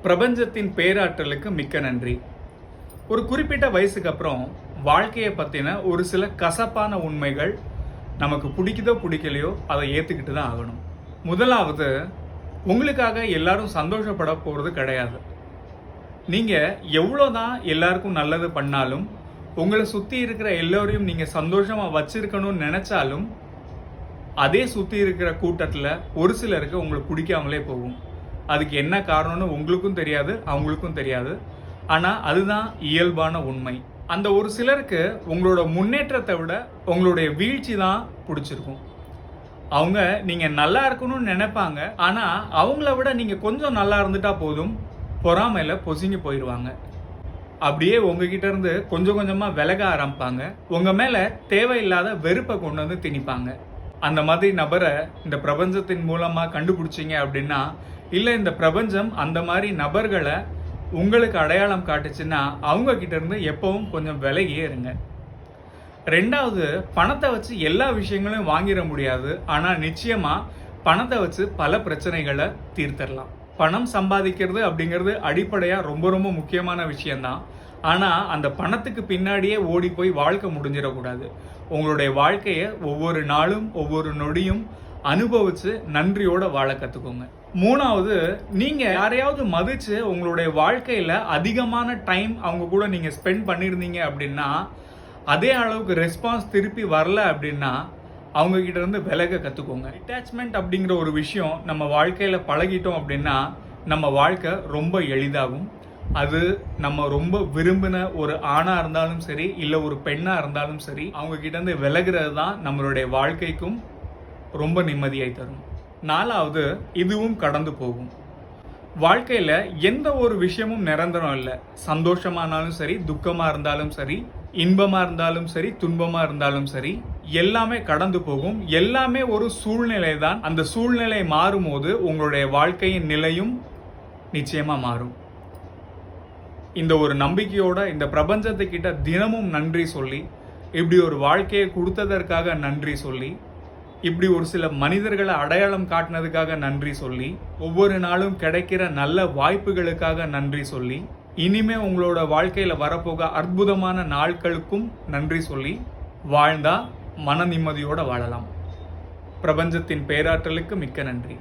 பிரபஞ்சத்தின் பேராற்றலுக்கு மிக்க நன்றி. ஒரு குறிப்பிட்ட வயசுக்கு அப்புறம் வாழ்க்கையை பற்றின ஒரு சில கசப்பான உண்மைகள் நமக்கு பிடிக்குதோ பிடிக்கலையோ அதை ஏற்றுக்கிட்டு தான் ஆகணும். முதலாவது, உங்களுக்காக எல்லாரும் சந்தோஷப்பட போகிறது கிடையாது. நீங்கள் எவ்வளோதான் எல்லாருக்கும் நல்லது பண்ணாலும், உங்களை சுற்றி இருக்கிற எல்லோரையும் நீங்கள் சந்தோஷமாக வச்சிருக்கணும்னு நினச்சாலும், அதே சுற்றி இருக்கிற கூட்டத்தில் ஒரு சிலருக்கு உங்களுக்கு பிடிக்காமலே போகும். அதுக்கு என்ன காரணம்னு உங்களுக்கும் தெரியாது, அவங்களுக்கும் தெரியாது. ஆனால் அதுதான் இயல்பான உண்மை. அந்த ஒரு சிலருக்கு உங்களோட முன்னேற்றத்தை விட உங்களுடைய வீழ்ச்சி தான் பிடிச்சிருக்கும். அவங்க நீங்கள் நல்லா இருக்கணும்னு நினைப்பாங்க, ஆனால் அவங்கள விட நீங்கள் கொஞ்சம் நல்லா இருந்துட்டா போதும், பொறாமையில் பொசுங்கி போயிடுவாங்க. அப்படியே உங்ககிட்ட இருந்து கொஞ்சம் கொஞ்சமாக விலக ஆரம்பிப்பாங்க. உங்கள் மேலே தேவையில்லாத வெறுப்பை கொண்டு வந்து திணிப்பாங்க. அந்த மாதிரி நபரை இந்த பிரபஞ்சத்தின் மூலமாக கண்டுபிடிச்சிங்க அப்படின்னா, இல்லை இந்த பிரபஞ்சம் அந்த மாதிரி நபர்களை உங்களுக்கு அடையாளம் காட்டுச்சுன்னா அவங்க கிட்ட இருந்து எப்பவும் கொஞ்சம் விலகியே இருங்க. ரெண்டாவது, பணத்தை வச்சு எல்லா விஷயங்களையும் வாங்கிட முடியாது. ஆனால் நிச்சயமாக பணத்தை வச்சு பல பிரச்சனைகளை தீர்த்தரலாம். பணம் சம்பாதிக்கிறது அப்படிங்கிறது அடிப்படையாக ரொம்ப ரொம்ப முக்கியமான விஷயம்தான். ஆனால் அந்த பணத்துக்கு பின்னாடியே ஓடி போய் வாழ்க்கை முடிஞ்சிடக்கூடாது. உங்களுடைய வாழ்க்கையை ஒவ்வொரு நாளும் ஒவ்வொரு நொடியும் அனுபவித்து நன்றியோட வாழ கற்றுக்கோங்க. மூணாவது, நீங்கள் யாரையாவது மதித்து உங்களுடைய வாழ்க்கையில் அதிகமான டைம் அவங்க கூட நீங்கள் ஸ்பெண்ட் பண்ணியிருந்தீங்க அப்படின்னா, அதே அளவுக்கு ரெஸ்பான்ஸ் திருப்பி வரல அப்படின்னா அவங்கக்கிட்ட இருந்து விலக கற்றுக்கோங்க. அட்டாச்மெண்ட் அப்படிங்கிற ஒரு விஷயம் நம்ம வாழ்க்கையில் பழகிட்டோம் அப்படின்னா நம்ம வாழ்க்கை ரொம்ப எளிதாகும். அது நம்ம ரொம்ப விரும்பின ஒரு ஆணாக இருந்தாலும் சரி, இல்லை ஒரு பெண்ணாக இருந்தாலும் சரி, அவங்கக்கிட்ட இருந்து விலகிறது தான் நம்மளுடைய வாழ்க்கைக்கும் ரொம்ப நிம்மதியை தரும். நாலாவது, இதுவும் கடந்து போகும். வாழ்க்கையில் எந்த ஒரு விஷயமும் நிரந்தரம் இல்லை. சந்தோஷமானாலும் சரி, துக்கமாக இருந்தாலும் சரி, இன்பமாக இருந்தாலும் சரி, துன்பமாக இருந்தாலும் சரி, எல்லாமே கடந்து போகும். எல்லாமே ஒரு சூழ்நிலை தான். அந்த சூழ்நிலை மாறும்போது உங்களுடைய வாழ்க்கையின் நிலையும் நிச்சயமாக மாறும். இந்த ஒரு நம்பிக்கையோட இந்த பிரபஞ்சத்துக்கிட்ட தினமும் நன்றி சொல்லி, இப்படி ஒரு வாழ்க்கையை கொடுத்ததற்காக நன்றி சொல்லி, இப்படி ஒரு சில மனிதர்களை அடையாளம் காட்டினதுக்காக நன்றி சொல்லி, ஒவ்வொரு நாளும் கிடைக்கிற நல்ல வாய்ப்புகளுக்காக நன்றி சொல்லி, இனிமே உங்களோட வாழ்க்கையில் வரப்போக அற்புதமான நாட்களுக்கும் நன்றி சொல்லி வாழ்ந்தா மன நிம்மதியோடு வாழலாம். பிரபஞ்சத்தின் பேராற்றலுக்கு மிக்க நன்றி.